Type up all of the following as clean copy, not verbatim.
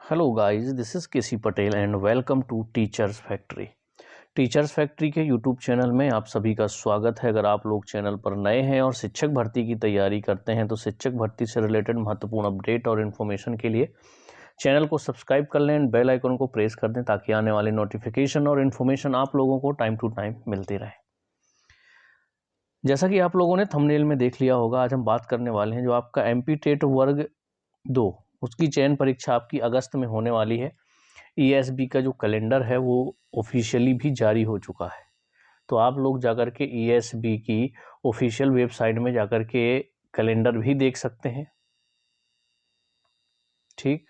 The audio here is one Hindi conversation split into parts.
Hello guys, this is KC Patel and welcome to teachers factory. Teachers factory के यूट्यूब चैनल में आप सभी का स्वागत है। अगर आप लोग चैनल पर नए हैं और शिक्षक भर्ती की तैयारी करते हैं तो शिक्षक भर्ती से रिलेटेड महत्वपूर्ण अपडेट और इन्फॉर्मेशन के लिए चैनल को सब्सक्राइब कर लें एंड बेल आइकन को प्रेस कर दें ताकि आने वाले नोटिफिकेशन और इन्फॉर्मेशन आप लोगों को टाइम टू टाइम मिलती रहे। जैसा कि आप लोगों ने थंबनेल में देख लिया होगा, आज हम बात करने वाले हैं जो आपका एमपी टेट वर्ग 2 उसकी चयन परीक्षा आपकी अगस्त में होने वाली है। ईएसबी का जो कैलेंडर है वो ऑफिशियली भी जारी हो चुका है, तो आप लोग जाकर के ईएसबी की ऑफिशियल वेबसाइट में जाकर के कैलेंडर भी देख सकते हैं। ठीक,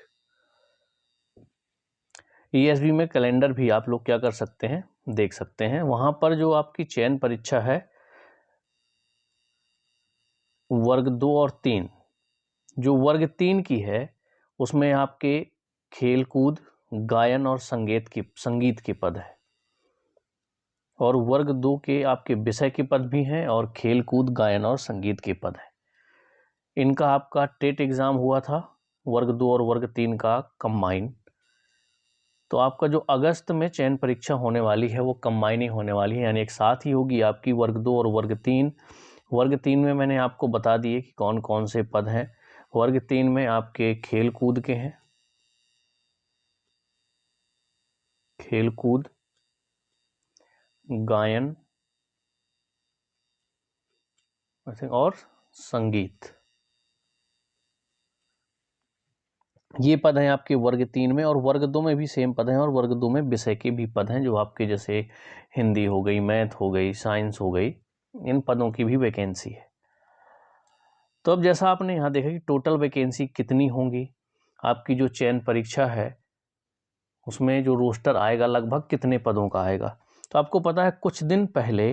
ईएसबी में कैलेंडर भी आप लोग क्या कर सकते हैं, देख सकते हैं। वहां पर जो आपकी चयन परीक्षा है वर्ग 2 और 3, जो वर्ग 3 की है उसमें आपके खेल कूद, गायन और संगीत के पद है, और वर्ग 2 के आपके विषय के पद भी हैं और खेल कूद, गायन और संगीत के पद हैं। इनका आपका टेट एग्ज़ाम हुआ था वर्ग 2 और वर्ग 3 का कंबाइन। तो आपका जो अगस्त में चयन परीक्षा होने वाली है वो कंबाइन ही होने वाली है, यानी एक साथ ही होगी आपकी वर्ग 2 और वर्ग 3। वर्ग 3 में मैंने आपको बता दिए कि कौन कौन से पद हैं। वर्ग 3 में आपके खेल कूद के हैं, खेल कूद, गायन और संगीत, ये पद हैं आपके वर्ग 3 में। और वर्ग 2 में भी सेम पद हैं, और वर्ग 2 में विषय के भी पद हैं, जो आपके जैसे हिंदी हो गई, मैथ हो गई, साइंस हो गई, इन पदों की भी वैकेंसी है। तो अब जैसा आपने यहाँ देखा कि टोटल वैकेंसी कितनी होंगी, आपकी जो चयन परीक्षा है उसमें जो रोस्टर आएगा लगभग कितने पदों का आएगा। तो आपको पता है कुछ दिन पहले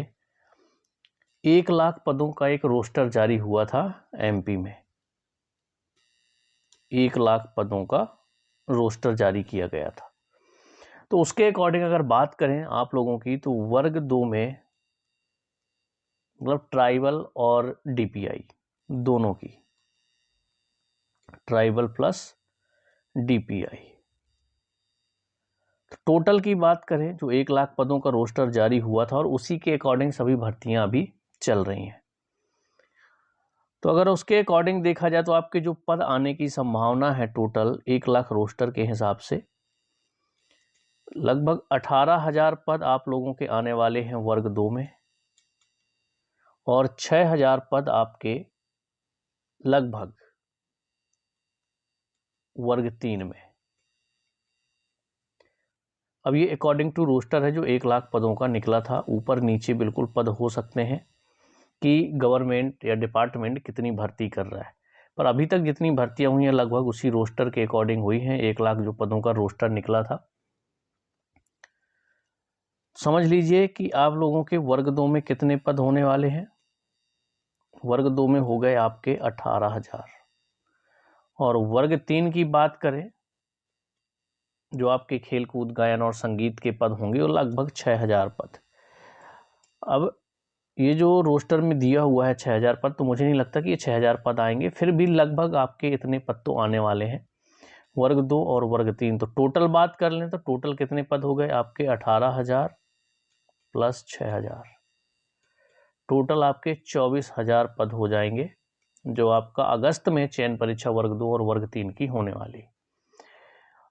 1 लाख पदों का एक रोस्टर जारी हुआ था एमपी में। 1 लाख पदों का रोस्टर जारी किया गया था। तो उसके अकॉर्डिंग अगर बात करें आप लोगों की, तो वर्ग 2 में मतलब ट्राइबल और डीपीआई दोनों की, ट्राइबल प्लस डीपीआई, टोटल की बात करें जो 1 लाख पदों का रोस्टर जारी हुआ था और उसी के अकॉर्डिंग सभी भर्तियां अभी चल रही हैं। तो अगर उसके अकॉर्डिंग देखा जाए तो आपके जो पद आने की संभावना है टोटल 1 लाख रोस्टर के हिसाब से लगभग 18,000 पद आप लोगों के आने वाले हैं वर्ग 2 में, और 6,000 पद आपके लगभग वर्ग 3 में। अब ये अकॉर्डिंग टू रोस्टर है जो 1 लाख पदों का निकला था। ऊपर नीचे बिल्कुल पद हो सकते हैं कि गवर्नमेंट या डिपार्टमेंट कितनी भर्ती कर रहा है, पर अभी तक जितनी भर्तियां हुई हैं लगभग उसी रोस्टर के अकॉर्डिंग हुई हैं। 1 लाख जो पदों का रोस्टर निकला था, समझ लीजिए कि आप लोगों के वर्ग 2 में कितने पद होने वाले हैं। वर्ग 2 में हो गए आपके 18,000, और वर्ग 3 की बात करें जो आपके खेल कूद, गायन और संगीत के पद होंगे वो लगभग 6,000 पद। अब ये जो रोस्टर में दिया हुआ है 6,000 पद, तो मुझे नहीं लगता कि ये 6,000 पद आएंगे, फिर भी लगभग आपके इतने पद तो आने वाले हैं वर्ग 2 और वर्ग 3। तो टोटल बात कर लें तो टोटल कितने पद हो गए आपके 18,000 प्लस 6,000, टोटल आपके 24,000 पद हो जाएंगे, जो आपका अगस्त में चयन परीक्षा वर्ग 2 और वर्ग 3 की होने वाली।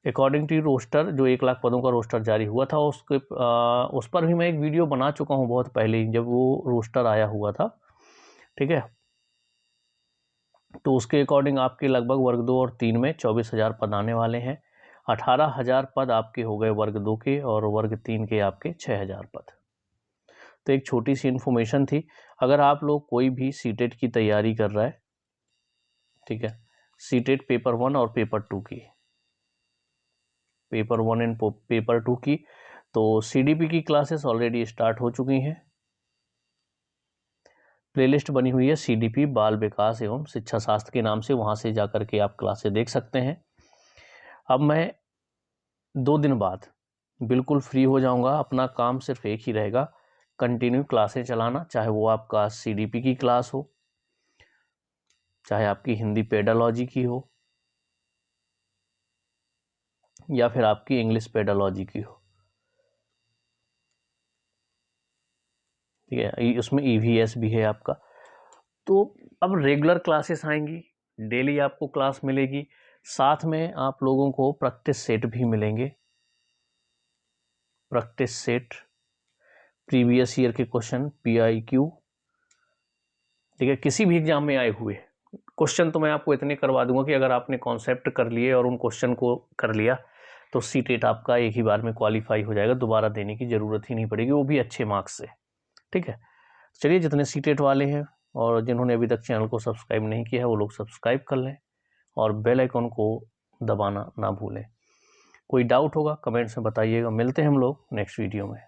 अकॉर्डिंग टू रोस्टर जो 1 लाख पदों का रोस्टर जारी हुआ था उस पर भी मैं एक वीडियो बना चुका हूं बहुत पहले ही, जब वो रोस्टर आया हुआ था। ठीक है, तो उसके अकॉर्डिंग आपके लगभग वर्ग 2 और 3 में 24,000 पद आने वाले हैं। 18,000 पद आपके हो गए वर्ग 2 के, और वर्ग 3 के आपके 6,000 पद। तो एक छोटी सी इन्फॉर्मेशन थी। अगर आप लोग कोई भी सीटेट की तैयारी कर रहा है, ठीक है, सीटेट पेपर 1 और पेपर 2 की, पेपर 1 एंड पेपर 2 की, तो सीडीपी की क्लासेस ऑलरेडी स्टार्ट हो चुकी हैं। प्लेलिस्ट बनी हुई है सीडीपी बाल विकास एवं शिक्षा शास्त्र के नाम से, वहां से जाकर के आप क्लासेस देख सकते हैं। अब मैं 2 दिन बाद बिल्कुल फ्री हो जाऊंगा, अपना काम सिर्फ एक ही रहेगा, कंटिन्यू क्लासें चलाना, चाहे वो आपका सीडीपी की क्लास हो, चाहे आपकी हिंदी पेडालॉजी की हो, या फिर आपकी इंग्लिश पेडोलॉजी की हो, ठीक है, उसमें EVS भी है आपका। तो अब रेगुलर क्लासेस आएंगी, डेली आपको क्लास मिलेगी, साथ में आप लोगों को प्रैक्टिस सेट भी मिलेंगे, प्रैक्टिस सेट, प्रीवियस ईयर के क्वेश्चन, PIQ, ठीक है, किसी भी एग्जाम में आए हुए क्वेश्चन तो मैं आपको इतने करवा दूंगा कि अगर आपने कॉन्सेप्ट कर लिए और उन क्वेश्चन को कर लिया तो सीटेट आपका एक ही बार में क्वालिफाई हो जाएगा, दोबारा देने की ज़रूरत ही नहीं पड़ेगी, वो भी अच्छे मार्क्स से, ठीक है। चलिए, जितने सीटेट वाले हैं और जिन्होंने अभी तक चैनल को सब्सक्राइब नहीं किया है वो लोग सब्सक्राइब कर लें और बेल आइकन को दबाना ना भूलें। कोई डाउट होगा कमेंट्स में बताइएगा। मिलते हैं हम लोग नेक्स्ट वीडियो में।